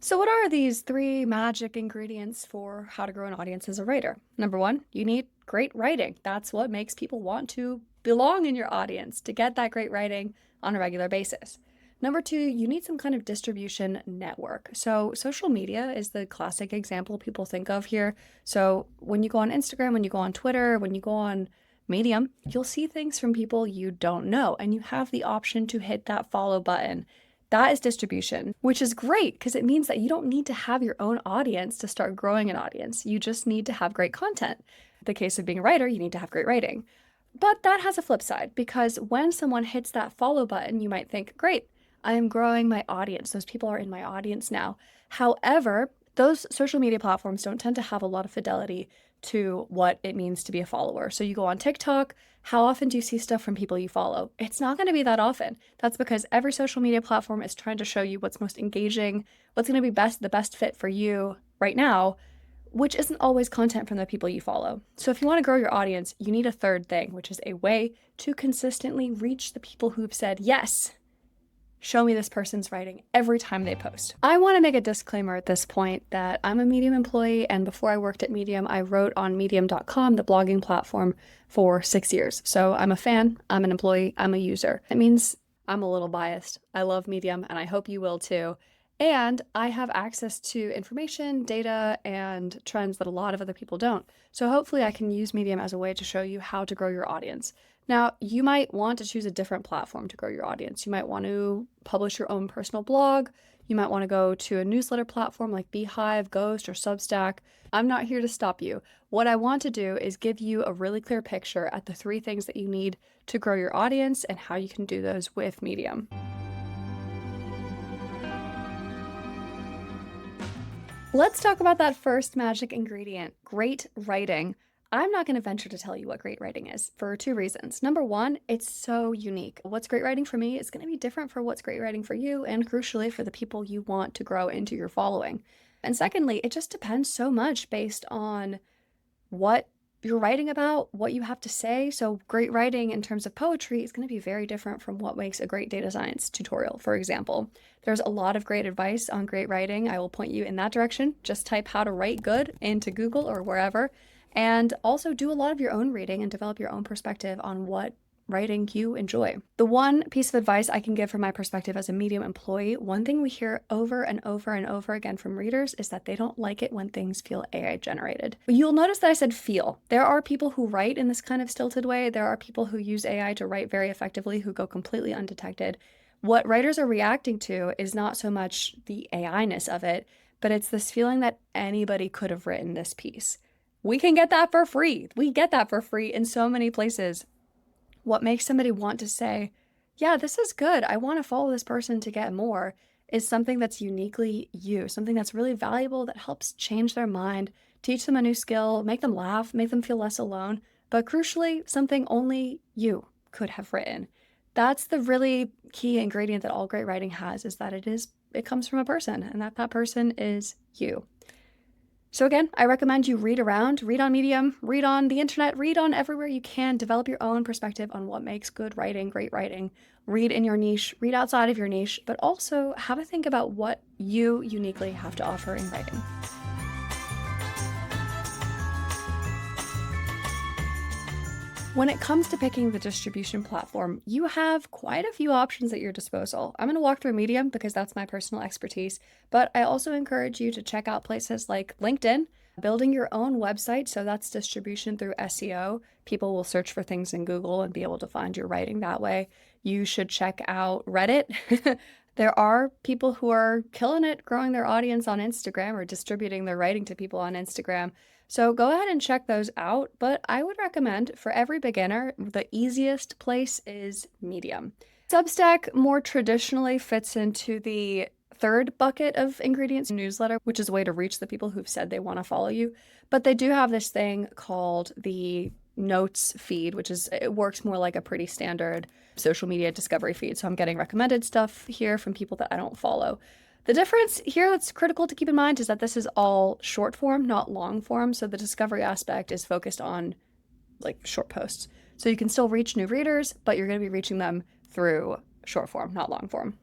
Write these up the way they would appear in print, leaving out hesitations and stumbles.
So, what are these three magic ingredients for how to grow an audience as a writer? Number one, you need great writing. That's what makes people want to belong in your audience, to get that great writing on a regular basis. Number two, you need some kind of distribution network. So, social media is the classic example people think of here. So, when you go on Instagram, when you go on Twitter, when you go on Medium, you'll see things from people you don't know, and you have the option to hit that follow button. That is distribution, which is great because it means that you don't need to have your own audience to start growing an audience. You just need to have great content. In the case of being a writer, you need to have great writing. But that has a flip side because when someone hits that follow button, you might think, great, I am growing my audience. Those people are in my audience now. However, those social media platforms don't tend to have a lot of fidelity to what it means to be a follower. So you go on TikTok, how often do you see stuff from people you follow? It's not going to be that often. That's because every social media platform is trying to show you what's most engaging, what's going to be the best fit for you right now, which isn't always content from the people you follow. So if you want to grow your audience, you need a third thing, which is a way to consistently reach the people who've said, yes, show me this person's writing every time they post. I want to make a disclaimer at this point that I'm a Medium employee, and before I worked at Medium, I wrote on medium.com, the blogging platform, for 6 years. So I'm a fan, I'm an employee, I'm a user. It means I'm a little biased. I love Medium, and I hope you will too. And I have access to information, data, and trends that a lot of other people don't. So hopefully I can use Medium as a way to show you how to grow your audience. Now, you might want to choose a different platform to grow your audience. You might want to publish your own personal blog. You might want to go to a newsletter platform like Beehive, Ghost, or Substack. I'm not here to stop you. What I want to do is give you a really clear picture at the three things that you need to grow your audience and how you can do those with Medium. Let's talk about that first magic ingredient, great writing. I'm not going to venture to tell you what great writing is for two reasons. Number one, it's so unique. What's great writing for me is going to be different for what's great writing for you, and crucially, for the people you want to grow into your following. And secondly, it just depends so much based on what you're writing about, what you have to say. So great writing in terms of poetry is going to be very different from what makes a great data science tutorial, for example. There's a lot of great advice on great writing. I will point you in that direction. Just type how to write good into Google or wherever. And also do a lot of your own reading and develop your own perspective on what writing you enjoy. The one piece of advice I can give from my perspective as a Medium employee, one thing we hear over and over and over again from readers is that they don't like it when things feel AI generated. You'll notice that I said feel. There are people who write in this kind of stilted way. There are people who use AI to write very effectively who go completely undetected. What writers are reacting to is not so much the AI-ness of it, but it's this feeling that anybody could have written this piece. We can get that for free. We get that for free in so many places. What makes somebody want to say, yeah, this is good, I want to follow this person to get more, is something that's uniquely you, something that's really valuable that helps change their mind, teach them a new skill, make them laugh, make them feel less alone, but crucially, something only you could have written. That's the really key ingredient that all great writing has, is that it comes from a person, and that person is you. So again, I recommend you read around, read on Medium, read on the internet, read on everywhere you can, develop your own perspective on what makes good writing, great writing. Read in your niche, read outside of your niche, but also have a think about what you uniquely have to offer in writing. When it comes to picking the distribution platform, you have quite a few options at your disposal. I'm going to walk through Medium because that's my personal expertise, but I also encourage you to check out places like LinkedIn, building your own website. So that's distribution through SEO. People will search for things in Google and be able to find your writing that way. You should check out Reddit. There are people who are killing it growing their audience on Instagram or distributing their writing to people on Instagram. So go ahead and check those out, but I would recommend for every beginner, the easiest place is Medium. Substack more traditionally fits into the third bucket of ingredients newsletter, which is a way to reach the people who've said they want to follow you. But they do have this thing called the notes feed, it works more like a pretty standard social media discovery feed. So I'm getting recommended stuff here from people that I don't follow. The difference here that's critical to keep in mind is that this is all short form, not long form. So the discovery aspect is focused on like short posts. So you can still reach new readers, but you're going to be reaching them through short form, not long form.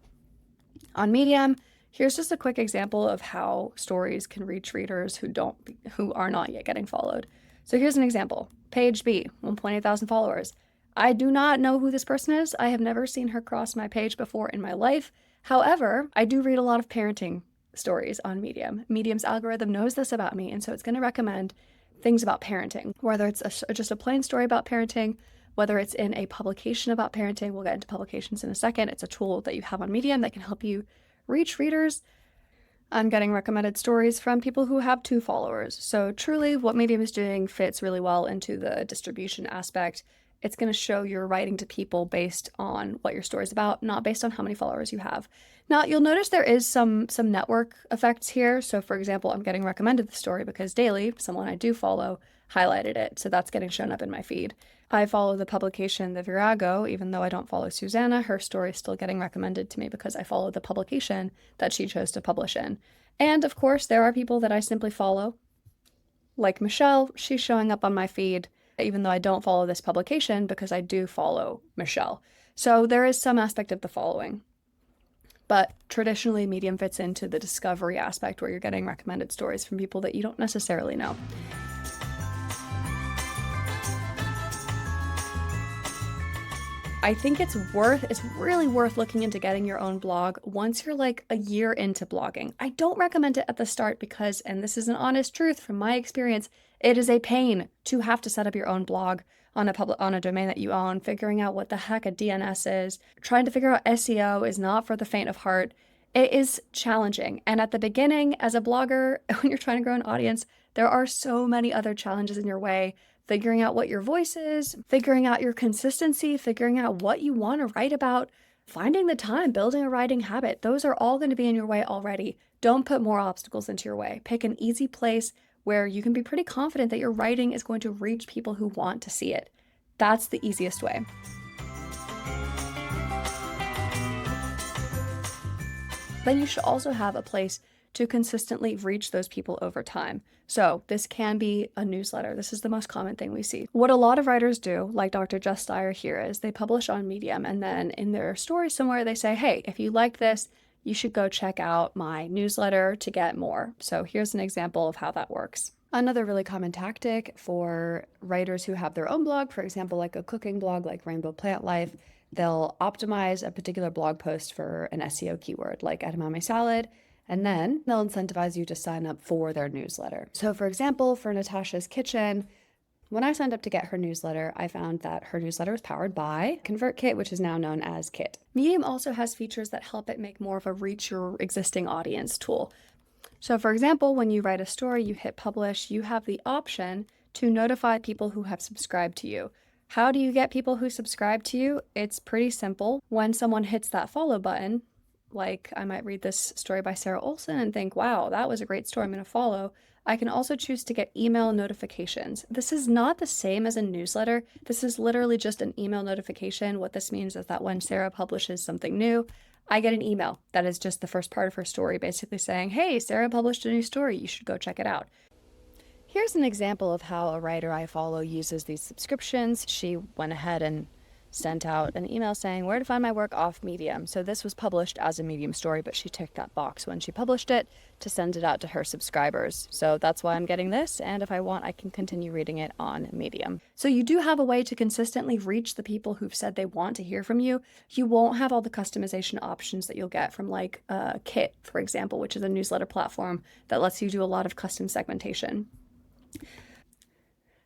On Medium, Here's just a quick example of how stories can reach readers who are not yet getting followed. So here's an example. Page B, 1.8 thousand followers. I do not know who this person is. I have never seen her cross my page before in my life. However, I do read a lot of parenting stories on Medium. Medium's algorithm knows this about me, and so it's going to recommend things about parenting, whether it's just a plain story about parenting, whether it's in a publication about parenting. We'll get into publications in a second. It's a tool that you have on Medium that can help you reach readers. I'm getting recommended stories from people who have 2 followers. So truly what Medium is doing fits really well into the distribution aspect. It's going to show your writing to people based on what your story is about, not based on how many followers you have. Now, you'll notice there is some network effects here. So for example, I'm getting recommended the story because Daily, someone I do follow, highlighted it. So that's getting shown up in my feed. I follow the publication The Virago, even though I don't follow Susanna, her story is still getting recommended to me because I follow the publication that she chose to publish in. And of course, there are people that I simply follow, like Michelle. She's showing up on my feed, even though I don't follow this publication, because I do follow Michelle. So there is some aspect of the following. But traditionally, Medium fits into the discovery aspect where you're getting recommended stories from people that you don't necessarily know. I think it's really worth looking into getting your own blog once you're like a year into blogging. I don't recommend it at the start because, and this is an honest truth from my experience, it is a pain to have to set up your own blog on a domain that you own, figuring out what the heck a DNS is, trying to figure out SEO is not for the faint of heart. It is challenging. And at the beginning, as a blogger, when you're trying to grow an audience, there are so many other challenges in your way. Figuring out what your voice is, figuring out your consistency, figuring out what you want to write about, finding the time, building a writing habit. Those are all going to be in your way already. Don't put more obstacles into your way. Pick an easy place where you can be pretty confident that your writing is going to reach people who want to see it. That's the easiest way. Then you should also have a place to consistently reach those people over time. So this can be a newsletter. This is the most common thing we see. What a lot of writers do, like Dr. Jess Steyer here, is they publish on Medium, and then in their story somewhere they say, hey, if you like this, you should go check out my newsletter to get more. So here's an example of how that works. Another really common tactic for writers who have their own blog, for example, like a cooking blog like Rainbow Plant Life, they'll optimize a particular blog post for an SEO keyword like edamame salad, and then they'll incentivize you to sign up for their newsletter. So for example, for Natasha's Kitchen, when I signed up to get her newsletter, I found that her newsletter is powered by ConvertKit, which is now known as Kit. Medium also has features that help it make more of a reach your existing audience tool. So for example, when you write a story, you hit publish, you have the option to notify people who have subscribed to you. How do you get people who subscribe to you? It's pretty simple. When someone hits that follow button, like I might read this story by Sarah Olson and think, wow, that was a great story, I'm going to follow. I can also choose to get email notifications. This is not the same as a newsletter. This is literally just an email notification. What this means is that when Sarah publishes something new, I get an email that is just the first part of her story, basically saying, hey, Sarah published a new story, you should go check it out. Here's an example of how a writer I follow uses these subscriptions. She went ahead and sent out an email saying where to find my work off Medium. So this was published as a Medium story, but she ticked that box when she published it to send it out to her subscribers. So that's why I'm getting this, and if I want, I can continue reading it on Medium. So you do have a way to consistently reach the people who've said they want to hear from you. You won't have all the customization options that you'll get from like Kit, for example, which is a newsletter platform that lets you do a lot of custom segmentation.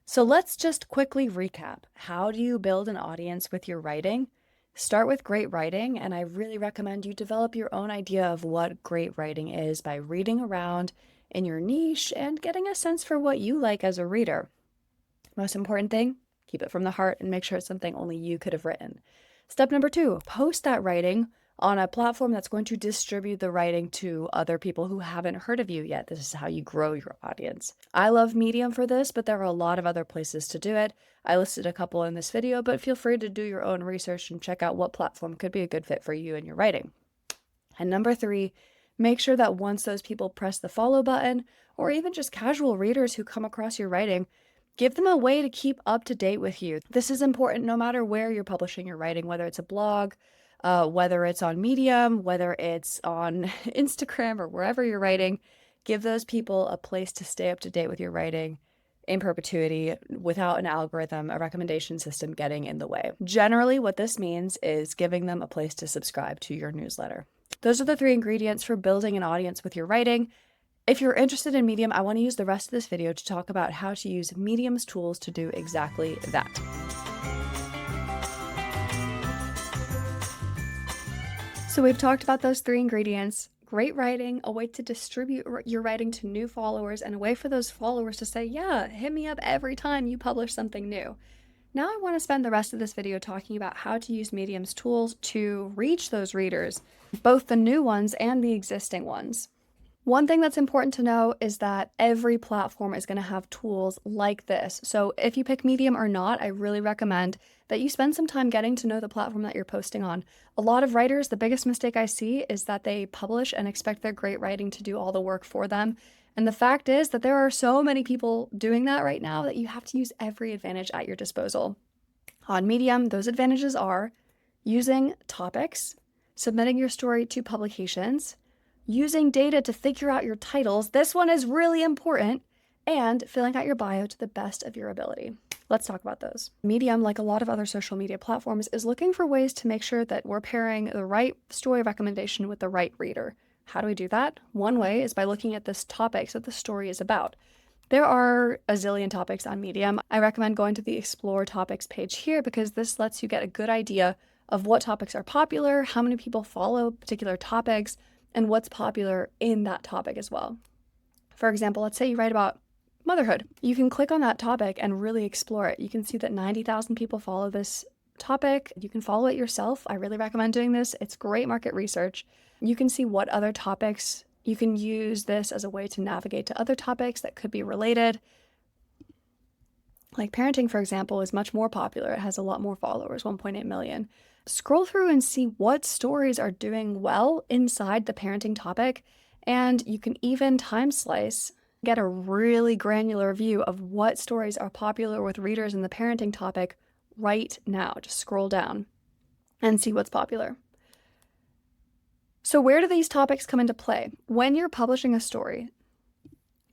So let's just quickly recap. How do you build an audience with your writing? Start with great writing, and I really recommend you develop your own idea of what great writing is by reading around in your niche and getting a sense for what you like as a reader. Most important thing, keep it from the heart and make sure it's something only you could have written. Step number 2, post that writing on a platform that's going to distribute the writing to other people who haven't heard of you yet. This is how you grow your audience. I love Medium for this, but there are a lot of other places to do it. I listed a couple in this video, but feel free to do your own research and check out what platform could be a good fit for you and your writing. And number 3, make sure that once those people press the follow button, or even just casual readers who come across your writing, give them a way to keep up to date with you. This is important no matter where you're publishing your writing, whether it's a blog, whether it's on Medium, whether it's on Instagram or wherever you're writing. Give those people a place to stay up to date with your writing in perpetuity without an algorithm, a recommendation system getting in the way. Generally, what this means is giving them a place to subscribe to your newsletter. Those are the 3 ingredients for building an audience with your writing. If you're interested in Medium, I want to use the rest of this video to talk about how to use Medium's tools to do exactly that. So we've talked about those 3 ingredients: great writing, a way to distribute your writing to new followers, and a way for those followers to say, yeah, hit me up every time you publish something new. Now I want to spend the rest of this video talking about how to use Medium's tools to reach those readers, both the new ones and the existing ones. One thing that's important to know is that every platform is going to have tools like this. So if you pick Medium or not, I really recommend that you spend some time getting to know the platform that you're posting on. A lot of writers, the biggest mistake I see is that they publish and expect their great writing to do all the work for them. And the fact is that there are so many people doing that right now that you have to use every advantage at your disposal. On Medium, those advantages are using topics, submitting your story to publications, using data to figure out your titles, this one is really important, and filling out your bio to the best of your ability. Let's talk about those. Medium, like a lot of other social media platforms, is looking for ways to make sure that we're pairing the right story recommendation with the right reader. How do we do that? One way is by looking at this topics that the story is about. There are a zillion topics on Medium. I recommend going to the Explore Topics page here because this lets you get a good idea of what topics are popular, how many people follow particular topics, and what's popular in that topic as well. For example, let's say you write about motherhood. You can click on that topic and really explore it. You can see that 90,000 people follow this topic. You can follow it yourself. I really recommend doing this. It's great market research. You can see what other topics, you can use this as a way to navigate to other topics that could be related. Like parenting, for example, is much more popular. It has a lot more followers, 1.8 million. Scroll through and see what stories are doing well inside the parenting topic, and you can even time slice, get a really granular view of what stories are popular with readers in the parenting topic right now. Just scroll down and see what's popular. So where do these topics come into play? When you're publishing a story.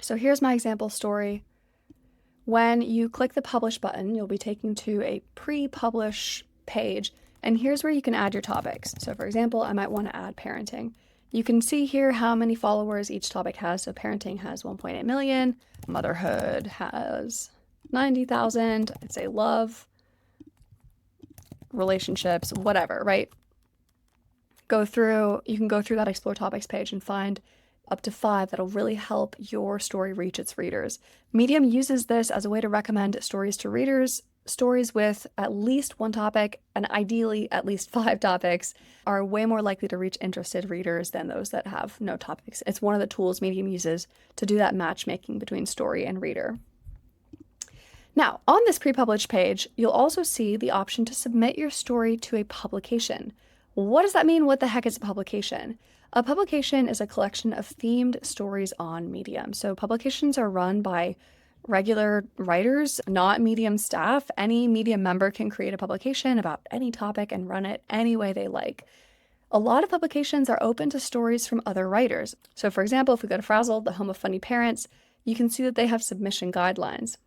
So here's my example story. When you click the publish button, you'll be taken to a pre-publish page, and here's where you can add your topics. So for example, I might want to add parenting. You can see here how many followers each topic has. So parenting has 1.8 million, motherhood has 90,000, I'd say love, relationships, whatever, right? You can go through that Explore Topics page and find up to 5 that'll really help your story reach its readers. Medium uses this as a way to recommend stories to readers. Stories with at least 1 topic, and ideally at least 5 topics, are way more likely to reach interested readers than those that have no topics. It's one of the tools Medium uses to do that matchmaking between story and reader. Now, on this pre-published page, you'll also see the option to submit your story to a publication. What does that mean? What the heck is a publication? A publication is a collection of themed stories on Medium. So publications are run by regular writers, not Medium staff. Any Medium member can create a publication about any topic and run it any way they like. A lot of publications are open to stories from other writers. So for example, if we go to Frazzle, the home of funny parents, you can see that they have submission guidelines.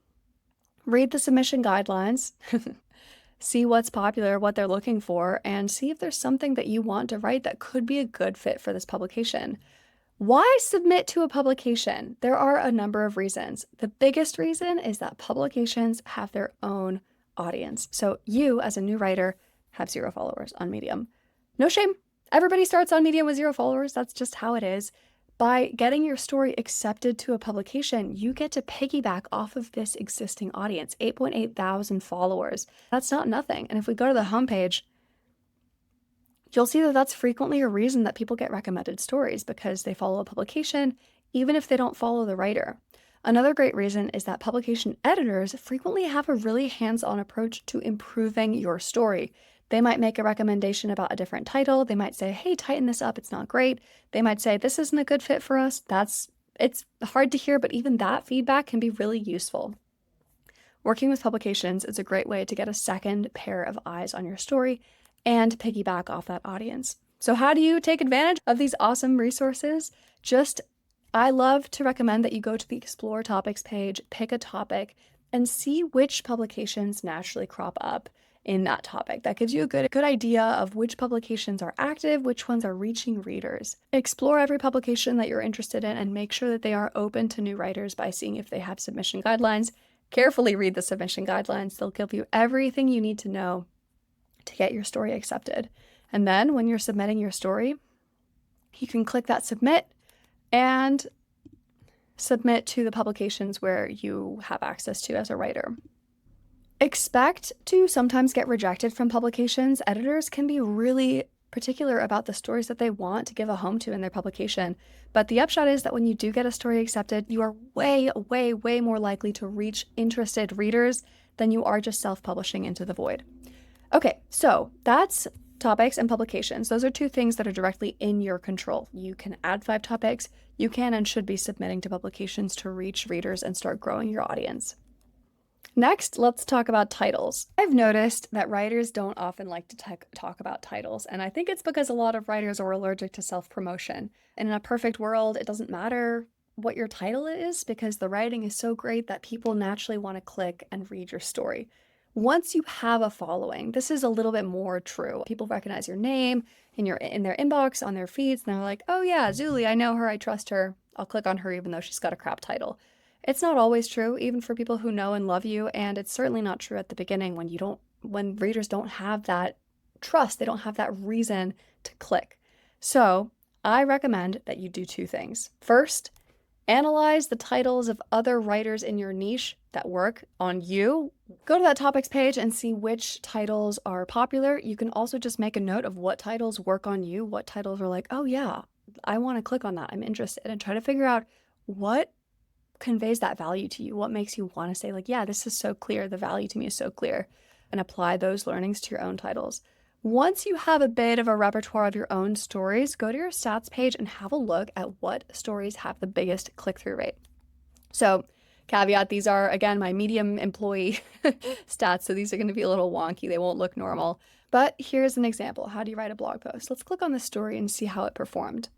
Read the submission guidelines, see what's popular, what they're looking for, and see if there's something that you want to write that could be a good fit for this publication. Why submit to a publication? There are a number of reasons. The biggest reason is that publications have their own audience. So you, as a new writer, have 0 followers on Medium. No shame. Everybody starts on Medium with 0 followers. That's just how it is. By getting your story accepted to a publication, you get to piggyback off of this existing audience, 8.8 thousand followers. That's not nothing. And if we go to the homepage, you'll see that that's frequently a reason that people get recommended stories, because they follow a publication, even if they don't follow the writer. Another great reason is that publication editors frequently have a really hands-on approach to improving your story. They might make a recommendation about a different title. They might say, hey, tighten this up, it's not great. They might say, this isn't a good fit for us. It's hard to hear, but even that feedback can be really useful. Working with publications is a great way to get a second pair of eyes on your story and piggyback off that audience. So how do you take advantage of these awesome resources? I love to recommend that you go to the Explore Topics page, pick a topic, and see which publications naturally crop up in that topic. That gives you a good idea of which publications are active, which ones are reaching readers. Explore every publication that you're interested in and make sure that they are open to new writers by seeing if they have submission guidelines. Carefully read the submission guidelines. They'll give you everything you need to know to get your story accepted. And then when you're submitting your story, you can click that submit and submit to the publications where you have access to as a writer. Expect to sometimes get rejected from publications. Editors can be really particular about the stories that they want to give a home to in their publication. But the upshot is that when you do get a story accepted, you are way, way, way more likely to reach interested readers than you are just self-publishing into the void. Okay, so that's topics and publications. Those are two things that are directly in your control. You can add 5 topics. You can and should be submitting to publications to reach readers and start growing your audience. Next, let's talk about titles. I've noticed that writers don't often like to talk about titles, and I think it's because a lot of writers are allergic to self-promotion. And in a perfect world, it doesn't matter what your title is because the writing is so great that people naturally want to click and read your story. Once you have a following, this is a little bit more true. People recognize your name in their inbox, on their feeds, and they're like, oh yeah, Zuli, I know her, I trust her. I'll click on her even though she's got a crap title. It's not always true, even for people who know and love you, and it's certainly not true at the beginning when readers don't have that trust, they don't have that reason to click. So I recommend that you do 2 things. First, analyze the titles of other writers in your niche that work on you. Go to that topics page and see which titles are popular. You can also just make a note of what titles work on you, what titles are like, oh yeah, I want to click on that, I'm interested, and try to figure out what conveys that value to you, what makes you want to say like, yeah, this is so clear, the value to me is so clear, and apply those learnings to your own titles. Once you have a bit of a repertoire of your own stories, go to your stats page and have a look at what stories have the biggest click-through rate. So caveat, these are, again, my Medium employee stats, so these are going to be a little wonky. They won't look normal. But here's an example. How do you write a blog post? Let's click on this story and see how it performed.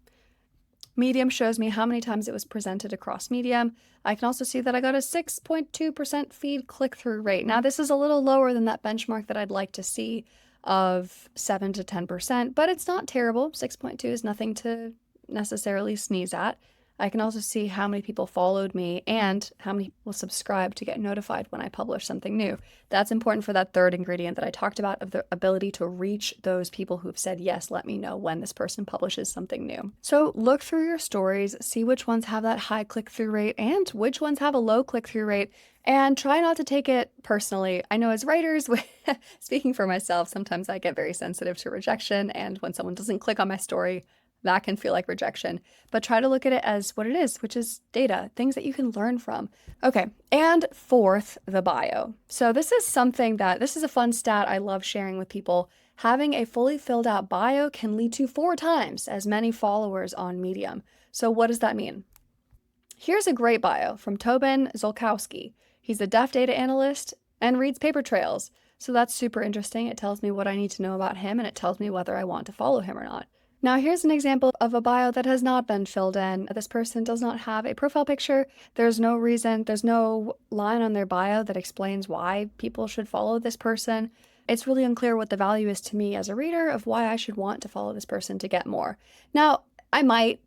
Medium shows me how many times it was presented across Medium. I can also see that I got a 6.2% feed click-through rate. Now, this is a little lower than that benchmark that I'd like to see of 7 to 10%, but it's not terrible. 6.2 is nothing to necessarily sneeze at. I can also see how many people followed me and how many people subscribe to get notified when I publish something new. That's important for that third ingredient that I talked about, of the ability to reach those people who've said, yes, let me know when this person publishes something new. So look through your stories, see which ones have that high click-through rate and which ones have a low click-through rate, and try not to take it personally. I know as writers, speaking for myself, sometimes I get very sensitive to rejection, and when someone doesn't click on my story, that can feel like rejection, but try to look at it as what it is, which is data, things that you can learn from. Okay, and fourth, the bio. So this is a fun stat I love sharing with people. Having a fully filled out bio can lead to 4 times as many followers on Medium. So what does that mean? Here's a great bio from Tobin Zolkowski. He's a deaf data analyst and reads paper trails. So that's super interesting. It tells me what I need to know about him, and it tells me whether I want to follow him or not. Now here's an example of a bio that has not been filled in. This person does not have a profile picture. There's no line on their bio that explains why people should follow this person. It's really unclear what the value is to me as a reader of why I should want to follow this person to get more. Now, I might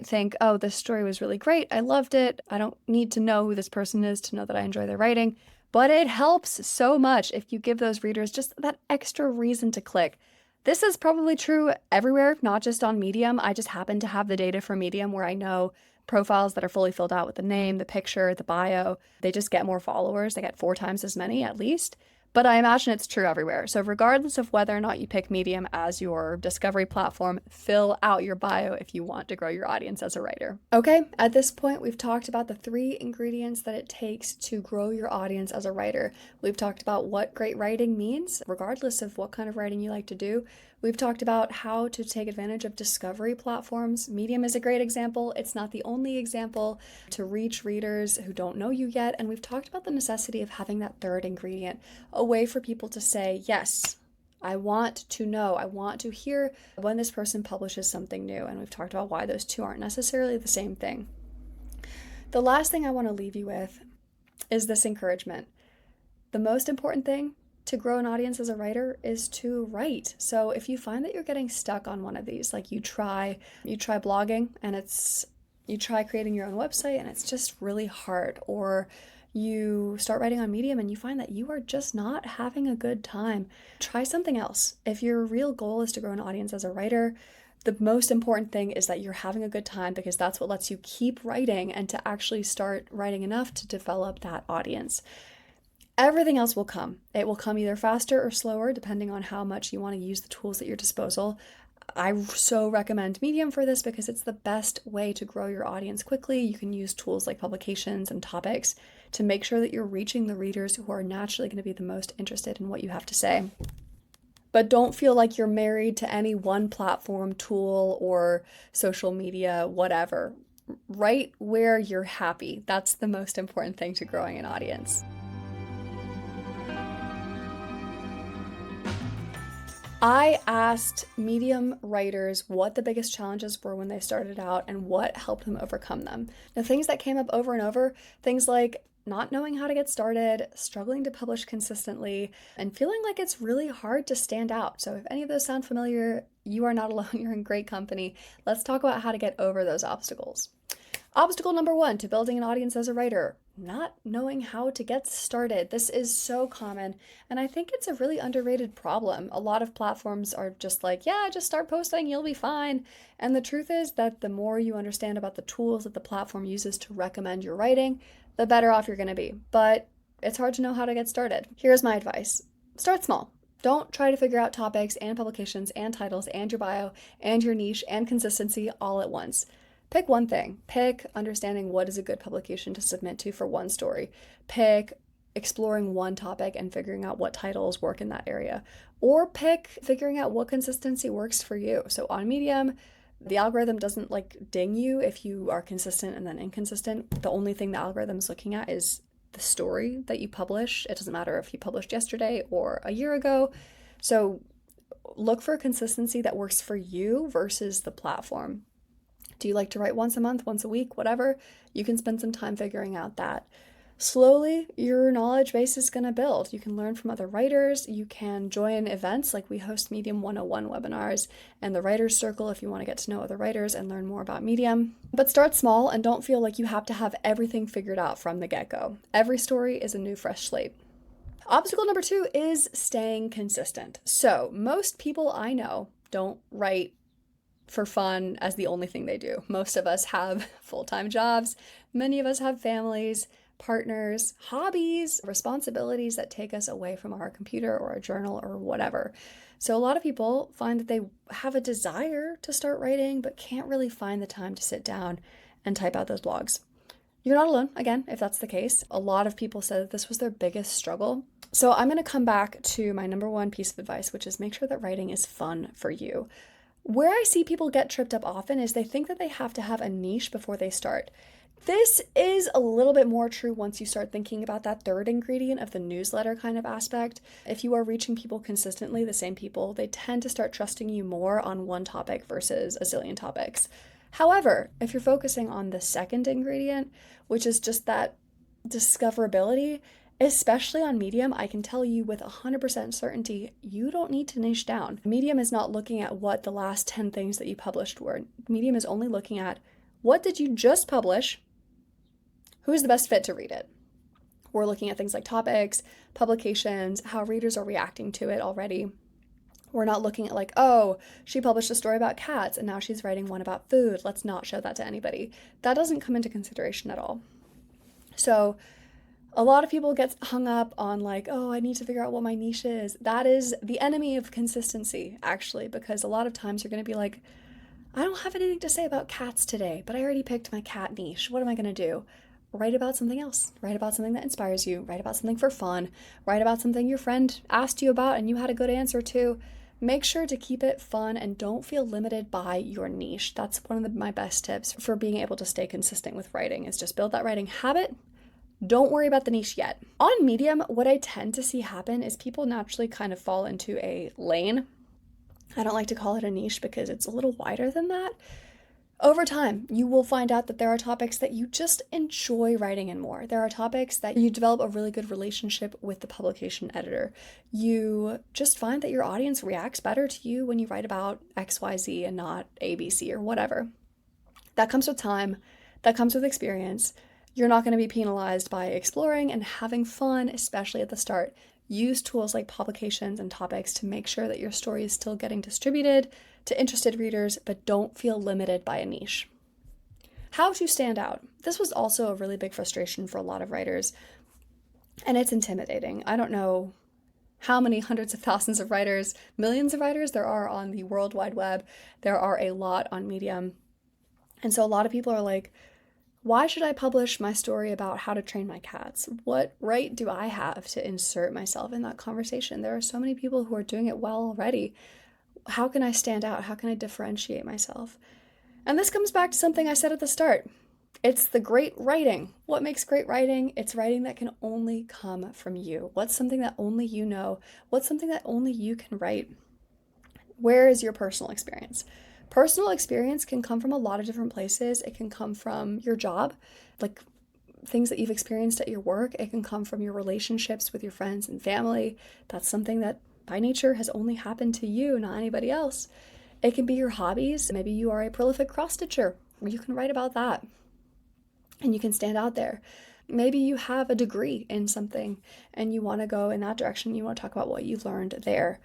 think, oh, this story was really great, I loved it, I don't need to know who this person is to know that I enjoy their writing, but it helps so much if you give those readers just that extra reason to click. This is probably true everywhere, not just on Medium. I just happen to have the data for Medium where I know profiles that are fully filled out with the name, the picture, the bio, they just get more followers. They get 4 times as many at least. But I imagine it's true everywhere. So regardless of whether or not you pick Medium as your discovery platform, fill out your bio if you want to grow your audience as a writer. Okay, at this point, we've talked about the 3 ingredients that it takes to grow your audience as a writer. We've talked about what great writing means, regardless of what kind of writing you like to do. We've talked about how to take advantage of discovery platforms. Medium is a great example. It's not the only example to reach readers who don't know you yet. And we've talked about the necessity of having that third ingredient, a way for people to say, yes, I want to know, I want to hear when this person publishes something new. And we've talked about why those two aren't necessarily the same thing. The last thing I want to leave you with is this encouragement. The most important thing to grow an audience as a writer is to write. So if you find that you're getting stuck on one of these, like you try blogging and you try creating your own website and it's just really hard, or you start writing on Medium and you find that you are just not having a good time, try something else. If your real goal is to grow an audience as a writer, the most important thing is that you're having a good time, because that's what lets you keep writing and to actually start writing enough to develop that audience. Everything else will come. It will come either faster or slower, depending on how much you want to use the tools at your disposal. I so recommend Medium for this because it's the best way to grow your audience quickly. You can use tools like publications and topics to make sure that you're reaching the readers who are naturally going to be the most interested in what you have to say. But don't feel like you're married to any one platform, tool, or social media, whatever. Write where you're happy. That's the most important thing to growing an audience. I asked Medium writers what the biggest challenges were when they started out and what helped them overcome them. The things that came up over and over, things like not knowing how to get started, struggling to publish consistently, and feeling like it's really hard to stand out. So if any of those sound familiar, you are not alone, you're in great company. Let's talk about how to get over those obstacles. Obstacle number 1 to building an audience as a writer: not knowing how to get started. This is so common, and I think it's a really underrated problem. A lot of platforms are just like, yeah, just start posting, you'll be fine. And the truth is that the more you understand about the tools that the platform uses to recommend your writing, the better off you're going to be. But it's hard to know how to get started. Here's my advice. Start small. Don't try to figure out topics and publications and titles and your bio and your niche and consistency all at once. Pick one thing. Pick understanding what is a good publication to submit to for one story. Pick exploring one topic and figuring out what titles work in that area. Or pick figuring out what consistency works for you. So on Medium, the algorithm doesn't ding you if you are consistent and then inconsistent. The only thing the algorithm is looking at is the story that you publish. It doesn't matter if you published yesterday or a year ago. So look for consistency that works for you versus the platform. Do you like to write once a month, once a week, whatever? You can spend some time figuring out that. Slowly, your knowledge base is going to build. You can learn from other writers. You can join events like we host Medium 101 webinars and the Writers Circle if you want to get to know other writers and learn more about Medium. But start small and don't feel like you have to have everything figured out from the get-go. Every story is a new fresh slate. Obstacle number 2 is staying consistent. So most people I know don't write for fun as the only thing they do. Most of us have full-time jobs. Many of us have families, partners, hobbies, responsibilities that take us away from our computer or a journal or whatever. So a lot of people find that they have a desire to start writing, but can't really find the time to sit down and type out those blogs. You're not alone, again, if that's the case. A lot of people said that this was their biggest struggle. So I'm going to come back to my number 1 piece of advice, which is make sure that writing is fun for you. Where I see people get tripped up often is they think that they have to have a niche before they start. This is a little bit more true once you start thinking about that third ingredient of the newsletter kind of aspect. If you are reaching people consistently, the same people, they tend to start trusting you more on one topic versus a zillion topics. However, if you're focusing on the second ingredient, which is just that discoverability, especially on Medium, I can tell you with 100% certainty, you don't need to niche down. Medium is not looking at what the last 10 things that you published were. Medium is only looking at what did you just publish? Who's the best fit to read it? We're looking at things like topics, publications, how readers are reacting to it already. We're not looking at oh, she published a story about cats and now she's writing one about food. Let's not show that to anybody. That doesn't come into consideration at all. So a lot of people get hung up on oh, I need to figure out what my niche is. That is the enemy of consistency, actually, because a lot of times you're going to be like, I don't have anything to say about cats today, but I already picked my cat niche. What am I going to do? Write about something else. Write about something that inspires you. Write about something for fun. Write about something your friend asked you about and you had a good answer to. Make sure to keep it fun and don't feel limited by your niche. That's one of my best tips for being able to stay consistent with writing, is just build that writing habit. Don't worry about the niche yet. On Medium, what I tend to see happen is people naturally kind of fall into a lane. I don't like to call it a niche because it's a little wider than that. Over time, you will find out that there are topics that you just enjoy writing in more. There are topics that you develop a really good relationship with the publication editor. You just find that your audience reacts better to you when you write about XYZ and not ABC or whatever. That comes with time, that comes with experience. You're not going to be penalized by exploring and having fun, especially at the start. Use tools like publications and topics to make sure that your story is still getting distributed to interested readers, but don't feel limited by a niche. How to stand out. This was also a really big frustration for a lot of writers, and it's intimidating. I don't know how many hundreds of thousands of writers, millions of writers there are on the World Wide Web. There are a lot on Medium. And so a lot of people are like, why should I publish my story about how to train my cats? What right do I have to insert myself in that conversation? There are so many people who are doing it well already. How can I stand out? How can I differentiate myself? And this comes back to something I said at the start. It's the great writing. What makes great writing? It's writing that can only come from you. What's something that only you know? What's something that only you can write? Where is your personal experience? Personal experience can come from a lot of different places. It can come from your job, like things that you've experienced at your work. It can come from your relationships with your friends and family. That's something that by nature has only happened to you, not anybody else. It can be your hobbies. Maybe you are a prolific cross-stitcher. You can write about that and you can stand out there. Maybe you have a degree in something and you want to go in that direction. You want to talk about what you learned there.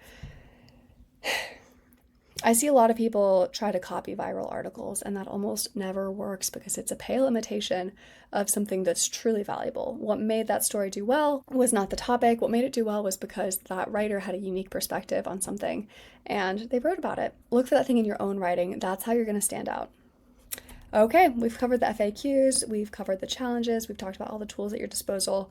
I see a lot of people try to copy viral articles, and that almost never works because it's a pale imitation of something that's truly valuable. What made that story do well was not the topic. What made it do well was because that writer had a unique perspective on something, and they wrote about it. Look for that thing in your own writing. That's how you're going to stand out. Okay, we've covered the FAQs, we've covered the challenges, we've talked about all the tools at your disposal.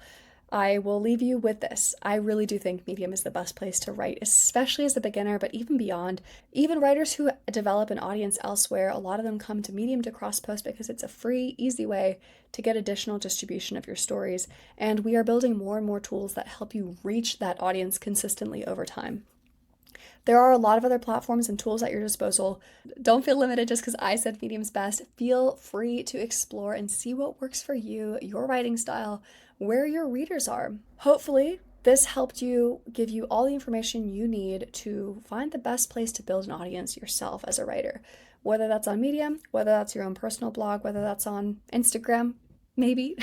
I will leave you with this. I really do think Medium is the best place to write, especially as a beginner, but even beyond. Even writers who develop an audience elsewhere, a lot of them come to Medium to cross-post because it's a free, easy way to get additional distribution of your stories. And we are building more and more tools that help you reach that audience consistently over time. There are a lot of other platforms and tools at your disposal. Don't feel limited just because I said Medium's best. Feel free to explore and see what works for you, your writing style, where your readers are. Hopefully, this helped you, give you all the information you need to find the best place to build an audience yourself as a writer. Whether that's on Medium, whether that's your own personal blog, whether that's on Instagram, maybe.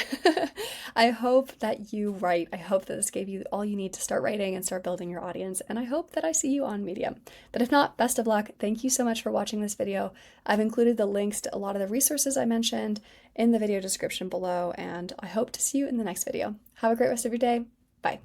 I hope that you write. I hope that this gave you all you need to start writing and start building your audience. And I hope that I see you on Medium. But if not, best of luck. Thank you so much for watching this video. I've included the links to a lot of the resources I mentioned in the video description below, and I hope to see you in the next video. Have a great rest of your day. Bye.